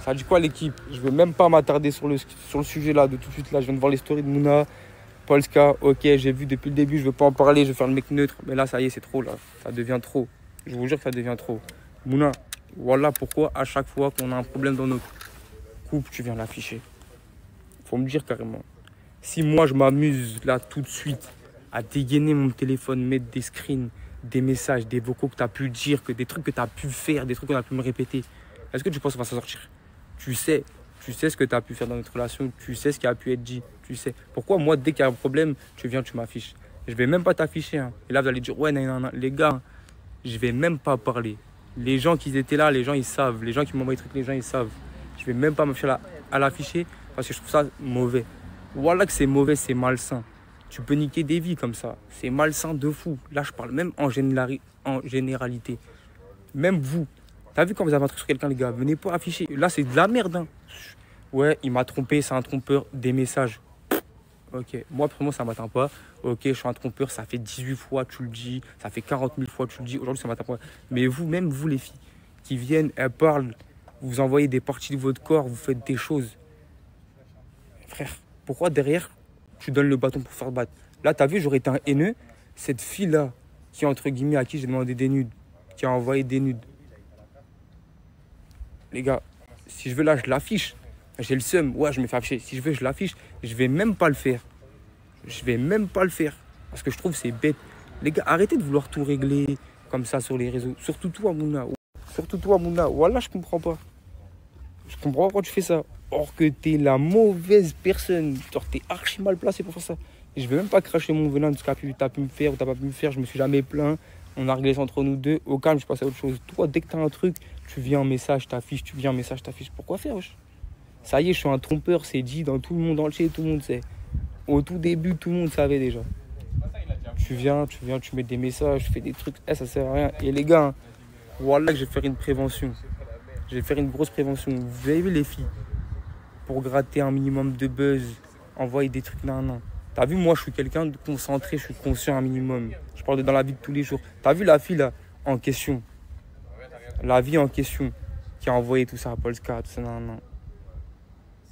Ça dit quoi l'équipe? Je veux même pas m'attarder sur le sujet là, de tout de suite là. Je viens de voir les stories de Mouna, Polska. Ok, j'ai vu depuis le début, je veux pas en parler, je vais faire le mec neutre. Mais là, ça y est, c'est trop là. Ça devient trop. Je vous jure que ça devient trop. Mouna, voilà pourquoi à chaque fois qu'on a un problème dans notre couple, tu viens l'afficher. Faut me dire carrément. Si moi je m'amuse là tout de suite à dégainer mon téléphone, mettre des screens, des messages, des vocaux que tu as pu dire, que des trucs que tu as pu faire, des trucs qu'on a pu me répéter, est-ce que tu penses qu'on va s'en sortir? Tu sais ce que tu as pu faire dans notre relation, tu sais ce qui a pu être dit, tu sais. Pourquoi moi, dès qu'il y a un problème, tu viens, tu m'affiches? Je vais même pas t'afficher. Hein. Et là, vous allez dire, ouais, non, les gars, je vais même pas parler. Les gens qui étaient là, les gens, ils savent. Les gens qui m'envoient des trucs, les gens, ils savent. Je vais même pas m'afficher à l'afficher parce que je trouve ça mauvais. Voilà que c'est mauvais, c'est malsain. Tu peux niquer des vies comme ça. C'est malsain de fou. Là, je parle même en généralité. Même vous. T'as vu quand vous avez un truc sur quelqu'un, les gars? Venez pas afficher. Là, c'est de la merde. Hein. Ouais, il m'a trompé, c'est un trompeur. Des messages. Ok, moi, pour moi, ça ne m'atteint pas. Ok, je suis un trompeur, ça fait 18 fois, tu le dis. Ça fait 40 000 fois, tu le dis. Aujourd'hui, ça ne m'atteint pas. Mais vous, même vous, les filles, qui viennent, elles parlent, vous envoyez des parties de votre corps, vous faites des choses. Frère, pourquoi derrière, tu donnes le bâton pour faire battre? Là, t'as vu, j'aurais été un haineux. Cette fille-là, qui, entre guillemets, à qui j'ai demandé des nudes, qui a envoyé des nudes. Les gars, si je veux là, je l'affiche. J'ai le seum, ouais, je me fais afficher. Si je veux, je l'affiche. Je vais même pas le faire. Je vais même pas le faire. Parce que je trouve que c'est bête. Les gars, arrêtez de vouloir tout régler comme ça sur les réseaux. Surtout toi, Mouna. Surtout toi, Mouna. Voilà, je comprends pas. Je comprends pas pourquoi tu fais ça. Or que t'es la mauvaise personne. Genre, t'es archi mal placé pour faire ça. Et je vais même pas cracher mon venin de ce que t'as pu me faire ou t'as pas pu me faire. Je me suis jamais plaint. On a réglé ça entre nous deux. Au calme, je passe à autre chose. Toi, dès que t'as un truc, tu viens en message, t'affiches. Tu viens en message, t'affiches. Pourquoi faire, wesh? Ça y est, je suis un trompeur. C'est dit dans tout le monde entier. Tout le monde sait. Au tout début, tout le monde savait déjà. Tu viens, tu mets des messages, tu fais des trucs. Ça sert à rien. Et les gars, voilà que je vais faire une prévention. Je vais faire une grosse prévention. Vous avez vu les filles? Pour gratter un minimum de buzz, envoyer des trucs nan. T'as vu, moi, je suis quelqu'un de concentré, je suis conscient un minimum. Je parle dans la vie de tous les jours. T'as vu la fille, là, en question? La vie en question, qui a envoyé tout ça à Polska, tout ça, nan.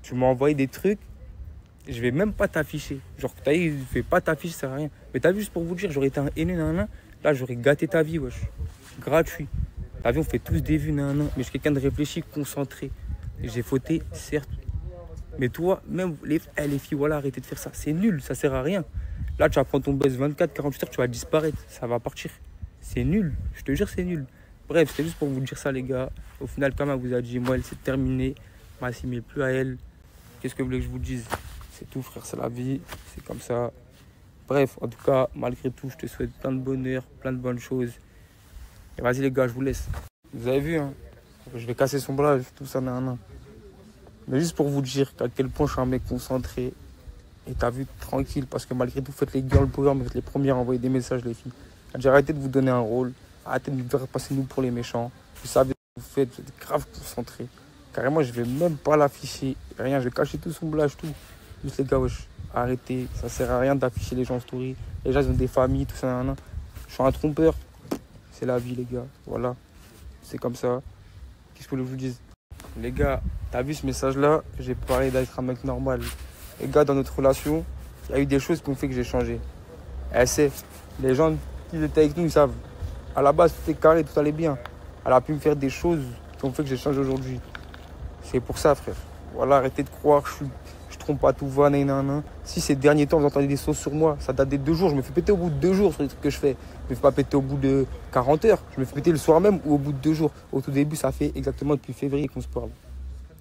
Tu m'as envoyé des trucs, je vais même pas t'afficher. Genre, t'as vu, je vais pas t'afficher, ça sert à rien. Mais t'as vu, juste pour vous dire, j'aurais été un haineux, nan. Là, j'aurais gâté ta vie, wesh. Gratuit. T'as vu, on fait tous des vues, nan. Mais je suis quelqu'un de réfléchi, concentré. J'ai fauté, certes. Mais toi, même les filles, voilà, arrêtez de faire ça. C'est nul, ça sert à rien. Là, tu vas prendre ton buzz 24, 48 heures, tu vas disparaître. Ça va partir. C'est nul. Je te jure, c'est nul. Bref, c'était juste pour vous dire ça, les gars. Au final, comme elle vous a dit, moi, elle s'est terminée. M'assimile plus à elle. Qu'est-ce que vous voulez que je vous dise? C'est tout, frère, c'est la vie. C'est comme ça. Bref, en tout cas, malgré tout, je te souhaite plein de bonheur, plein de bonnes choses. Et vas-y, les gars, je vous laisse. Vous avez vu, hein? Je vais casser son bras, tout ça, nan. Mais juste pour vous dire à quel point je suis un mec concentré. Et t'as vu, tranquille, parce que malgré tout, faites les girl power, mais vous êtes les premiers à envoyer des messages, les filles. Arrêtez de vous donner un rôle. Arrêtez de nous faire passer nous pour les méchants. Vous savez ce que vous faites, vous êtes grave concentrés. Carrément, je vais même pas l'afficher. Rien, je vais cacher tout son blage, tout. Juste les gars, wesh, arrêtez. Ça sert à rien d'afficher les gens en story. Les gens, ils ont des familles, tout ça, nan. Je suis un trompeur. C'est la vie, les gars. Voilà. C'est comme ça. Qu'est-ce que vous voulez que je vous dise? Les gars, t'as vu ce message-là? J'ai parlé d'être un mec normal. Les gars, dans notre relation, il y a eu des choses qui ont fait que j'ai changé. Elle sait. Les gens qui étaient avec nous, ils savent. À la base, tout était carré, tout allait bien. Elle a pu me faire des choses qui ont fait que j'ai changé aujourd'hui. C'est pour ça, frère. Voilà, arrêtez de croire que je trompe pas tout va, nan. Si ces derniers temps, vous entendez des sauces sur moi, ça date des 2 jours. Je me fais péter au bout de 2 jours sur les trucs que je fais. Je me fais pas péter au bout de 40 heures. Je me fais péter le soir même ou au bout de 2 jours. Au tout début, ça fait exactement depuis février qu'on se parle.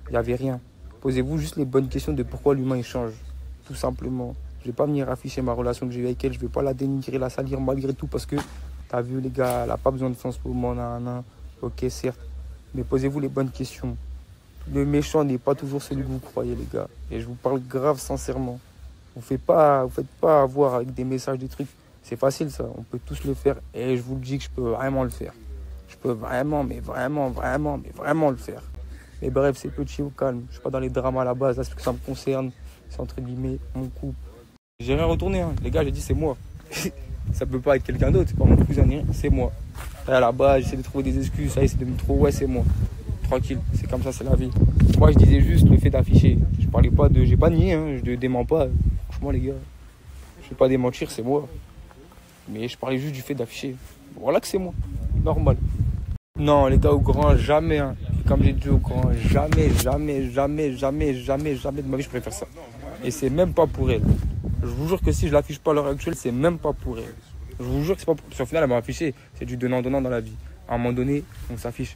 Il n'y avait rien. Posez-vous juste les bonnes questions de pourquoi l'humain il change. Tout simplement. Je vais pas venir afficher ma relation que j'ai avec elle. Je vais pas la dénigrer, la salir malgré tout parce que t'as vu les gars, elle n'a pas besoin de ça en ce moment. Nan. Ok, certes. Mais posez-vous les bonnes questions. Le méchant n'est pas toujours celui que vous croyez, les gars. Et je vous parle grave sincèrement. Vous faites pas avoir avec des messages, des trucs. C'est facile ça, on peut tous le faire. Et je vous le dis que je peux vraiment le faire. Je peux vraiment le faire. Mais bref, c'est petit au calme. Je suis pas dans les dramas à la base, là c'est ce que ça me concerne. C'est entre guillemets mon couple. J'ai rien retourné, hein. Les gars, j'ai dit c'est moi. Ça peut pas être quelqu'un d'autre, c'est pas mon cousin, c'est moi. À la base, j'essaie de trouver des excuses, ça essaie de me trouver, ouais c'est moi. Tranquille, c'est comme ça, c'est la vie. Moi, je disais juste le fait d'afficher. Je parlais pas de... J'ai pas nié, hein, je ne dément pas. Franchement, les gars, je vais pas démentir, c'est moi. Mais je parlais juste du fait d'afficher. Voilà que c'est moi. Normal. Non, les gars, au grand, jamais. Hein. Comme j'ai dit au grand, jamais de ma vie, je préfère ça. Et c'est même pas pour elle. Je vous jure que si je l'affiche pas à l'heure actuelle, c'est même pas pour elle. Je vous jure que c'est pas pour... Parce qu'au final, elle m'a affiché. C'est du donnant-donnant dans la vie. À un moment donné, on s'affiche.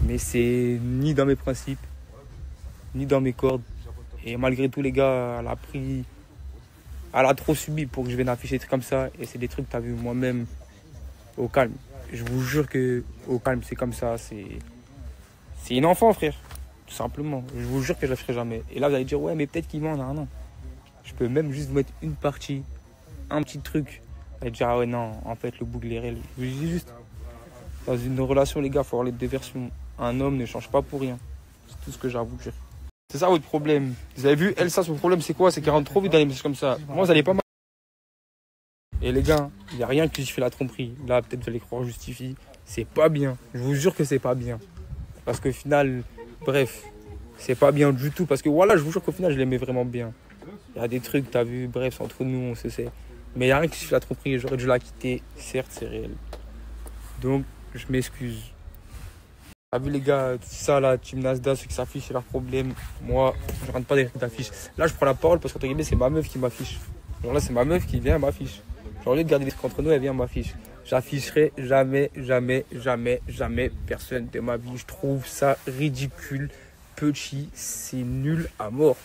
Mais c'est ni dans mes principes, ni dans mes cordes. Et malgré tout, les gars, elle a trop subi pour que je vienne afficher des trucs comme ça. Et c'est des trucs que tu as vu moi-même au calme. Je vous jure que au calme, c'est comme ça. C'est une enfant, frère. Tout simplement. Je vous jure que je ne la ferai jamais. Et là, vous allez dire, ouais, mais peut-être qu'il ment. Non. Je peux même juste vous mettre une partie, un petit truc. Vous allez dire, ah ouais, non, en fait, le boucle est réel. Je vous dis juste, dans une relation, les gars, il faut avoir les deux versions. Un homme ne change pas pour rien. C'est tout ce que j'ai à vous dire. C'est ça votre problème. Vous avez vu, elle, ça, son problème, c'est quoi? C'est qu'elle rentre trop vite dans les messages comme ça. Moi, vous allez pas mal. Et les gars, il n'y a rien qui justifie la tromperie. Là, peut-être vous allez croire justifie. C'est pas bien. Je vous jure que c'est pas bien. Parce qu'au final, bref, c'est pas bien du tout. Parce que voilà, je vous jure qu'au final, je l'aimais vraiment bien. Il y a des trucs, t'as vu, bref, c'est entre nous, on se sait. Mais il n'y a rien qui justifie la tromperie. J'aurais dû la quitter. Certes, c'est réel. Donc, je m'excuse. T'as vu les gars, ça là, Team Nasdaq, ceux qui s'affichent, c'est leur problème. Moi, je rentre pas des trucs d'affiche. Là, je prends la parole parce qu'entre guillemets, c'est ma meuf qui m'affiche. Genre là, c'est ma meuf qui vient m'affiche. Genre, au lieu de garder les trucs entre nous, elle vient m'affiche. J'afficherai jamais personne de ma vie. Je trouve ça ridicule, petit, c'est nul à mort.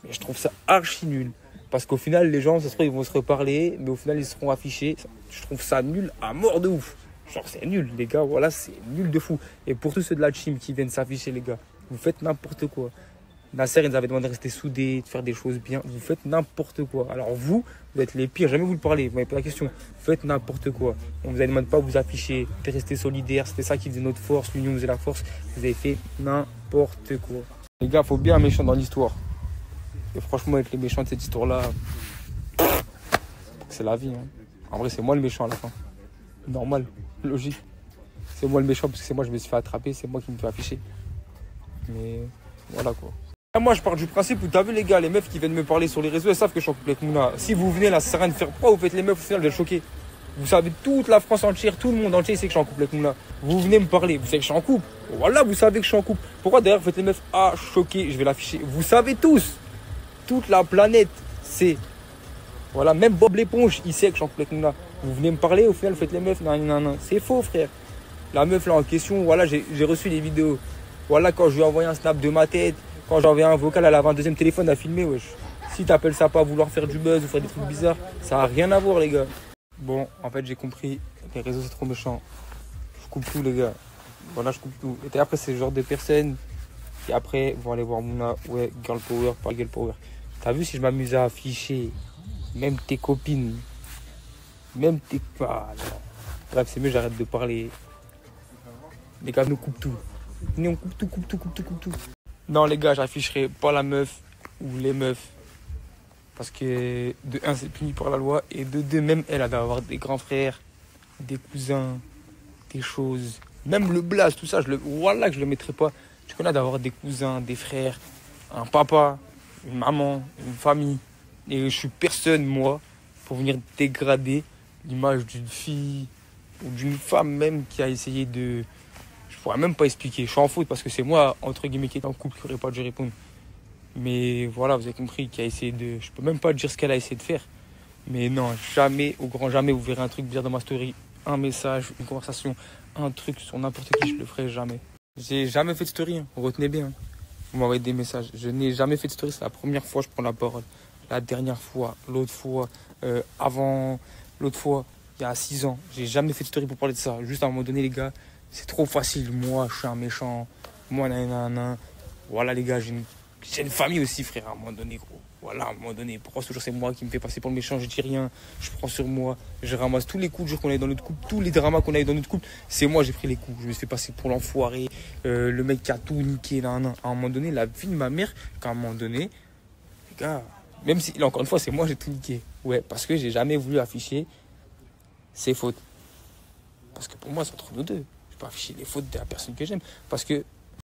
Mais je trouve ça archi nul. Parce qu'au final, les gens, ça se trouve, ils vont se reparler, mais au final, ils seront affichés. Je trouve ça nul à mort de ouf. Genre, c'est nul, les gars, voilà, c'est nul de fou. Et pour tous ceux de la team qui viennent s'afficher, les gars, vous faites n'importe quoi. Nasser, il nous avait demandé de rester soudés, de faire des choses bien. Vous faites n'importe quoi. Alors vous êtes les pires, jamais vous le parlez, vous m'avez pas la question. Vous faites n'importe quoi. On vous a demandé pas de vous afficher, de rester solidaires. C'était ça qui faisait notre force, l'union faisait la force. Vous avez fait n'importe quoi. Les gars, il faut bien un méchant dans l'histoire. Et franchement, avec les méchants de cette histoire-là, c'est la vie. Hein. En vrai, c'est moi le méchant à la fin. Normal, logique. C'est moi le méchant parce que c'est moi je me suis fait attraper, c'est moi qui me fais afficher. Mais voilà quoi. Moi je pars du principe où t'as vu les gars, les meufs qui viennent me parler sur les réseaux, elles savent que je suis en couple avec Mouna. Si vous venez là, ça sert à rien de faire. Pourquoi vous faites les meufs au final, vous êtes choqués? Vous savez, toute la France entière, tout le monde entier sait que je suis en couple avec Mouna. Vous venez me parler, vous savez que je suis en couple. Voilà, vous savez que je suis en couple. Pourquoi derrière vous faites les meufs? Ah, choqués, je vais l'afficher. Vous savez tous, toute la planète sait. Voilà, même Bob l'éponge, il sait que je suis en couple avec Mouna. Vous venez me parler, au final vous faites les meufs. Non. C'est faux frère. La meuf là en question, voilà, j'ai reçu les vidéos. Voilà, quand je lui ai envoyé un snap de ma tête, quand j'ai envoyé un vocal, elle avait un deuxième téléphone à filmer, wesh. Si t'appelles ça pas vouloir faire du buzz ou faire des trucs bizarres, ça n'a rien à voir les gars. Bon, en fait j'ai compris, les réseaux c'est trop méchant. Je coupe tout les gars. Voilà, je coupe tout. Et après c'est le genre de personnes qui après vont aller voir Mouna, ouais, girl power, pas girl power. T'as vu si je m'amusais à afficher, même tes copines, même tes... Ah, non. Bref, c'est mieux, j'arrête de parler. Les gars, nous coupe tout. On coupe tout. Non, les gars, j'afficherai pas la meuf ou les meufs. Parce que, de un, c'est puni par la loi. Et de deux, même elle, elle doit avoir des grands frères, des cousins, des choses. Même le blaze, tout ça, voilà que je le mettrai pas. Je connais d'avoir des cousins, des frères, un papa, une maman, une famille. Et je suis personne, moi, pour venir dégrader l'image d'une fille ou d'une femme même qui a essayé de... Je pourrais même pas expliquer. Je suis en faute parce que c'est moi, entre guillemets, qui est en couple, qui n'aurait pas dû répondre. Mais voilà, vous avez compris, qui a essayé de... Je peux même pas dire ce qu'elle a essayé de faire. Mais non, jamais, au grand jamais, vous verrez un truc bizarre dans ma story. Un message, une conversation, un truc sur n'importe qui, je le ferai jamais. J'ai jamais fait de story, hein. Retenez bien. Vous m'envoyez des messages. Je n'ai jamais fait de story, c'est la première fois que je prends la parole. La dernière fois, l'autre fois, avant, l'autre fois, il y a 6 ans. J'ai jamais fait de story pour parler de ça. Juste à un moment donné, les gars, c'est trop facile. Moi, je suis un méchant. Moi, nanana. Voilà, les gars, j'ai une famille aussi, frère, à un moment donné, gros. Voilà, à un moment donné. Pourquoi toujours c'est moi qui me fais passer pour le méchant? Je dis rien. Je prends sur moi. Je ramasse tous les coups de jour qu'on a eu dans notre couple. Tous les dramas qu'on a eu dans notre couple. C'est moi, j'ai pris les coups. Je me suis fait passer pour l'enfoiré. Le mec qui a tout niqué. Nanana. À un moment donné, la vie de ma mère, qu'à un moment donné, les gars, même si, là, encore une fois, c'est moi, j'ai tout niqué. Ouais, parce que j'ai jamais voulu afficher ses fautes. Parce que pour moi, c'est entre nous deux. Je peux afficher les fautes de la personne que j'aime. Parce que